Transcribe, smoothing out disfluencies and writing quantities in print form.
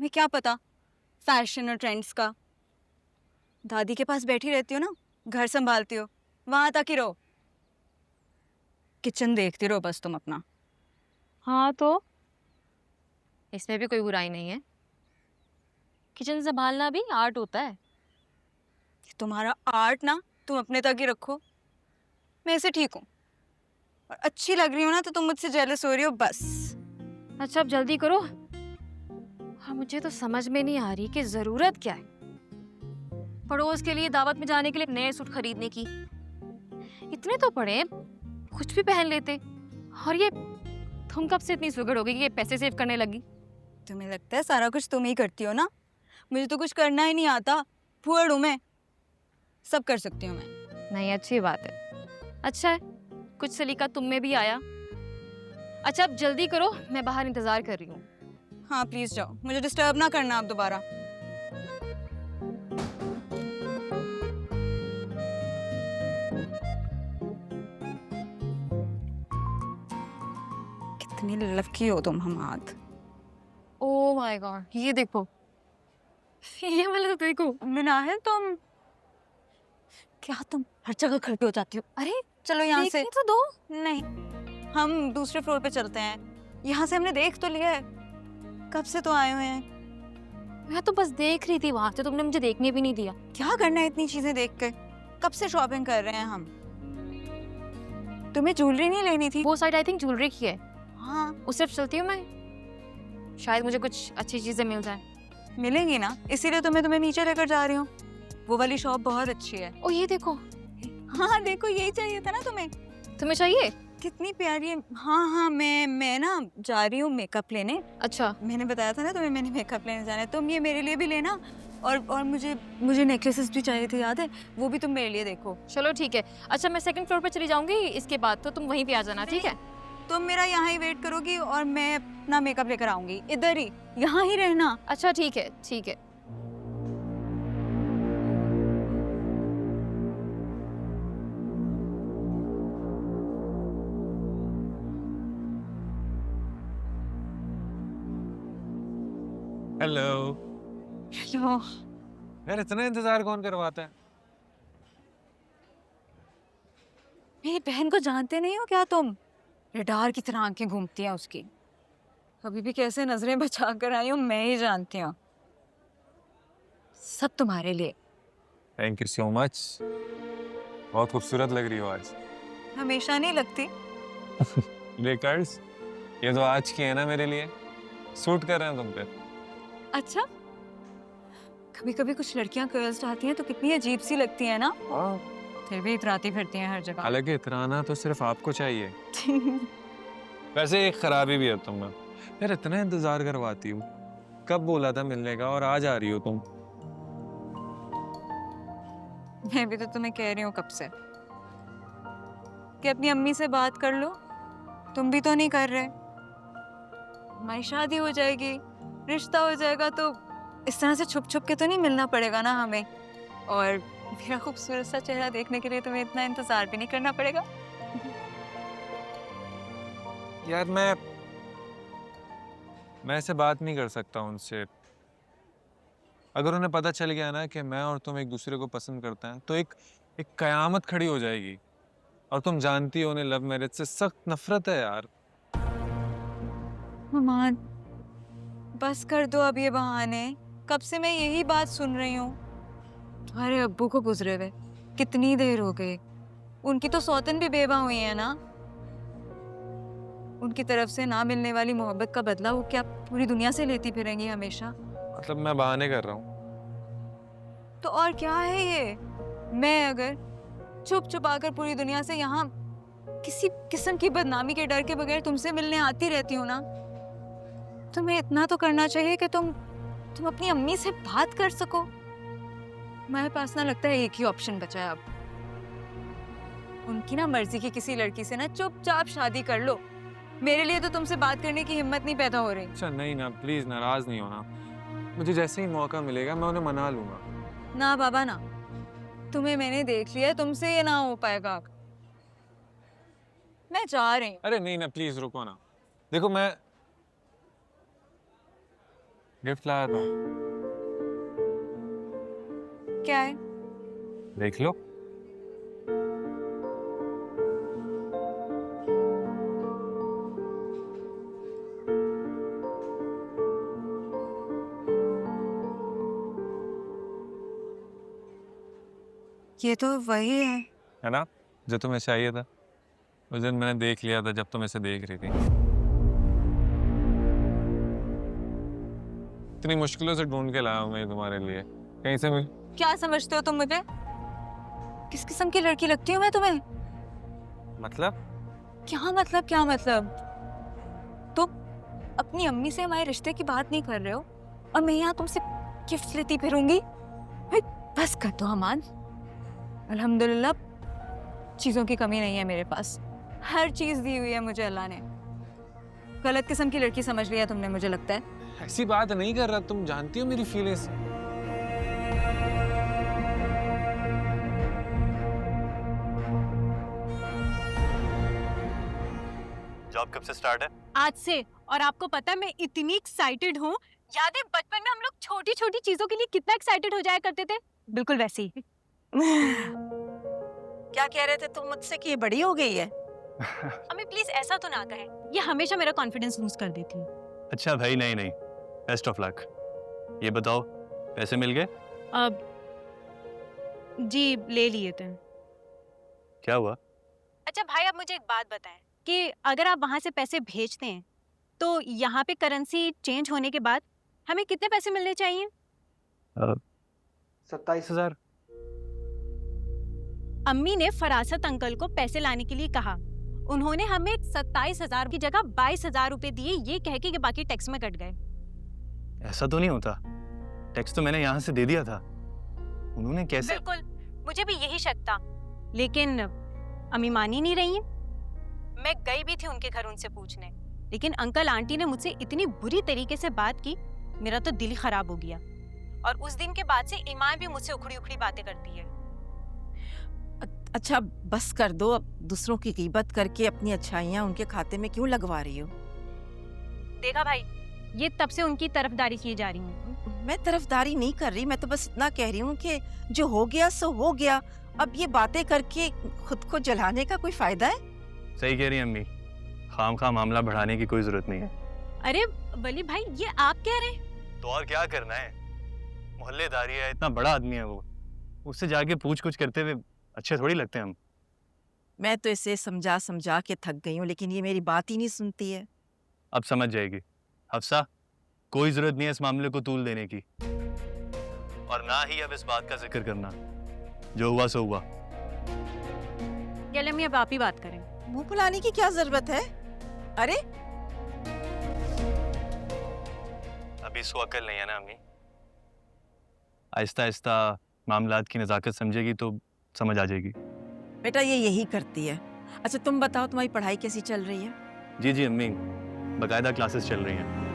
तुम्हें क्या पता फैशन और ट्रेंड्स का। दादी के पास बैठी रहती हो ना, घर संभालती हो, वहां तक ही रहो। किचन देखती रहो बस तुम अपना। हाँ तो इसमें भी कोई बुराई नहीं है। किचन संभालना भी आर्ट होता है। तुम्हारा आर्ट ना तुम अपने तक ही रखो। मैं ऐसे ठीक हूँ और अच्छी लग रही हूँ ना, तो तुम मुझसे जेलस हो रही हो बस। अच्छा अब जल्दी करो। हाँ मुझे तो समझ में नहीं आ रही कि जरूरत क्या है पड़ोस के लिए दावत में जाने के लिए नए सूट खरीदने की। इतने तो पड़े कुछ भी पहन लेते। और ये तुम कब से इतनी सुगड़ हो गई कि ये पैसे सेव करने लगी? तुम्हें लगता है सारा कुछ तुम ही करती हो ना? मुझे तो कुछ करना ही नहीं आता। फुहड़ हूँ मैं, सब कर सकती हूँ मैं। नहीं अच्छी बात है। अच्छा है कुछ सलीका तुम में भी आया। अच्छा अब जल्दी करो मैं बाहर इंतजार कर रही हूँ। हाँ प्लीज जाओ, मुझे डिस्टर्ब ना करना आप दोबारा। कितनी लकी हो तुम हमाद। ओह माय गॉड ये देखो ये वाला तो देखो। मिनाहिल तुम क्या, तुम हर जगह खड़े हो जाती हो। अरे चलो यहाँ से। देखने तो दो। नहीं, हम दूसरे फ्लोर पे चलते हैं। यहाँ से हमने देख तो लिया है, कब से तो आए हुए हैं। मैं तो बस देख रही थी वहां से, तुमने मुझे देखने भी नहीं दिया। क्या करना है इतनी चीजें देख कर? कब से शॉपिंग कर रहे हैं हम। तुम्हें ज्वेलरी नहीं लेनी थी? वो साइड आई थिंक ज्वेलरी की है। हाँ उस तरफ चलती हूँ मैं, शायद मुझे कुछ अच्छी चीजें मिल जाए। मिलेंगी ना, इसीलिए तो मैं तुम्हें नीचे लेकर जा रही हूँ। वो वाली शॉप बहुत अच्छी है। ओ ये देखो। हाँ देखो, यही चाहिए था ना तुम्हें। तुम्हें चाहिए? कितनी प्यारी है। हाँ हाँ, मैं ना जा रही हूँ मेकअप लेने। अच्छा मैंने बताया था ना तुम्हें, मैंने मेकअप लेने जाना है। तुम ये मेरे लिए भी लेना। और मुझे नेकलेसेस भी चाहिए थे, याद है? वो भी तुम मेरे लिए देखो। चलो ठीक है। अच्छा मैं सेकंड फ्लोर पे चली जाऊंगी, इसके बाद तो तुम वहीं पे आ जाना ठीक है? तुम मेरा यहाँ ही वेट करोगी और मैं अपना मेकअप लेकर आऊंगी। इधर ही, यहाँ ही रहना। अच्छा ठीक है ठीक है। हेलो। हेलो। यार इतना इंतजार कौन करवाता है? मेरी बहन को जानते नहीं हो क्या तुम? रडार की तरह आंखें घूमती हैं उसकी। कभी भी कैसे नजरें बचा कर आई हूँ मैं ही जानती हूँ। सब तुम्हारे लिए। Thank you so much. बहुत खूबसूरत लग रही हो आज। हमेशा नहीं लगती। लेकर्स, ये तो आज की है ना मेरे लिए, सूट कर रहे हैं तुम पे। अच्छा, कभी कभी कुछ लड़कियां कर्ल्स चाहती हैं तो कितनी अजीब सी लगती हैं ना। फिर भी इतराती फिरती हैं हर जगह। हालांकि इतराना तो सिर्फ आपको चाहिए। वैसे एक खराबी भी है तुम में। यार इतना इंतजार करवाती हूँ, कब बोला था मिलने का और आज आ रही हो तुम। मैं भी तो तुम्हें कह रही हूँ कब से कि अपनी अम्मी से बात कर लो। तुम भी तो नहीं कर रहे। हमारी शादी हो जाएगी, रिश्ता हो जाएगा, तो इस तरह से छुप छुप के तो नहीं मिलना पड़ेगा ना हमें। और मेरा खूबसूरत सा चेहरा देखने के लिए तुम्हें इतना इंतजार भी नहीं करना पड़ेगा। यार मैं ऐसे बात नहीं कर सकता उनसे। अगर उन्हें पता चल गया ना कि मैं और तुम एक दूसरे को पसंद करते हैं तो एक एक कयामत खड़ी हो जाएगी। और तुम जानती हो उन्हें लव मैरिज से सख्त नफरत है यार। ममान, बस कर दो अब ये बहाने। कब से मैं यही बात सुन रही हूँ। तुम्हारे अब्बू को गुजरे हुए कितनी देर हो गई। उनकी तो सौतन भी बेवा हुई है ना। उनकी तरफ से ना मिलने वाली मोहब्बत का बदला वो क्या पूरी दुनिया से लेती फिरेंगी हमेशा? मतलब मैं बहाने कर रहा हूँ। तो और क्या है ये? मैं अगर छुप छुप आकर पूरी दुनिया से यहाँ किसी किस्म की बदनामी के डर के बगैर तुमसे मिलने आती रहती हूँ ना, तुम्हें इतना तो करना चाहिए कि तुम अपनी अम्मी से बात कर सको। मेरे पास ना लगता है एक ही ऑप्शन बचा है अब। उनकी ना मर्जी की किसी लड़की से ना चुपचाप शादी कर लो। मेरे लिए तो तुमसे बात करने की हिम्मत नहीं पैदा हो रही। अच्छा नहीं ना, प्लीज नाराज नहीं होना। मुझे जैसे ही मौका मिलेगा मैं उन्हें मना लूंगा। ना बाबा ना, तुम्हें मैंने देख लिया, तुमसे ये ना हो पाएगा। मैं जा रही हूँ। अरे नहीं ना, प्लीज रुको ना। देखो मैं गिफ्ट लाया था, क्या है? देख लो। ये तो वही है ना, जो तुम्हें चाहिए था। उस दिन मैंने देख लिया था जब तुम इसे देख रही थी। इतनी मुश्किलों से ढूंढ के लाया हूं मैं ये तुम्हारे लिए, कहीं से मिल। क्या समझते हो तुम मुझे? किस किस्म की लड़की लगती हूँ मैं तुम्हें? मतलब? क्या मतलब, क्या मतलब? तुम अपनी अम्मी से हमारे रिश्ते की बात नहीं कर रहे हो और मैं यहाँ तुमसे गिफ्ट लेती फिरूंगी? भाई बस कर दो अमान। अल्हम्दुलिल्लाह चीज़ों की कमी नहीं है मेरे पास, हर चीज़ दी हुई है मुझे अल्लाह ने। गलत किस्म की लड़की समझ लिया तुमने, मुझे लगता है। ऐसी बात नहीं कर रहा, तुम जानती हो मेरी फीलिंग्स। जॉब कब से स्टार्ट है? आज से। और आपको पता है मैं इतनी एक्साइटेड हूँ। याद है बचपन में हम लोग छोटी छोटी चीजों के लिए कितना एक्साइटेड हो जाया करते थे, बिल्कुल वैसे ही। क्या कह रहे थे तुम मुझसे कि ये बड़ी हो गई है? अम्मी प्लीज ऐसा तो ना कहें, ये हमेशा मेरा कॉन्फिडेंस लूज कर देती है। अच्छा भाई, नहीं नहीं, बेस्ट ऑफ लक। ये बताओ, पैसे मिल गए? अब जी ले लिए थे। क्या हुआ? अच्छा भाई, अब मुझे एक बात बताएं कि अगर आप वहां से पैसे भेजते हैं तो यहाँ पे करेंसी चेंज होने के बाद हमें कितने पैसे मिलने चाहिए? 27,000। अम्मी ने फरासत अंकल को पैसे लाने के लिए कहा। उन्होंने हमें 27,000 की जगह 22,000 रुपए दिए, ये कह के कि बाकी टैक्स में कट गए। ऐसा तो नहीं होता, टैक्स तो मैंने यहाँ से दे दिया था। उन्होंने कैसे? बिल्कुल, मुझे भी यही शक था, लेकिन अम्मी मान ही नहीं रही हैं। मैं गई भी थी उनके घर उनसे पूछने, लेकिन अंकल आंटी ने मुझसे इतनी बुरी तरीके से बात की, मेरा तो दिल ही खराब हो गया। और उस दिन के बाद से ईमान भी मुझसे उखड़ी उखड़ी बातें करती है। अच्छा बस कर दो, अब दूसरों की गीबत करके अपनी अच्छाइयाँ उनके खाते में क्यों लगवा रही हो? देखा भाई, ये तब से उनकी तरफदारी की जा रही है। मैं तरफदारी नहीं कर रही, मैं तो बस इतना कह रही हूँ कि जो हो गया सो हो गया। अब ये बातें करके खुद को जलाने का कोई फायदा है? सही कह रही है अम्मी, खामखा मामला बढ़ाने की कोई जरूरत नहीं है। अरे वली भाई, ये आप कह रहे हैं? तो और क्या करना है, मोहल्लेदारी है, इतना बड़ा आदमी है वो, उससे जाके पूछ कुछ करते हुए अच्छे थोड़ी लगते हैं हम। मैं तो इसे समझा समझा के थक गई हूँ, लेकिन ये मेरी बात ही नहीं सुनती है। अब समझ जाएगी। हफ्सा, कोई जरूरत नहीं है इस मामले को तूल देने की, और ना ही अब इस बात का जिक्र करना। जो हुआ सो हुआ। चलिए अम्मी, अब आप ही बात करें। मुंह फुलाने की क्या जरूरत है? अरे अभी इसको अकल नहीं है ना अम्मी, आहिस्ता आहिस्ता मामलात की नज़ाकत समझेगी तो समझ आ जाएगी। बेटा ये यही करती है। अच्छा तुम बताओ, तुम्हारी पढ़ाई कैसी चल रही है? जी जी अम्मी, बाकायदा क्लासेस चल रही हैं।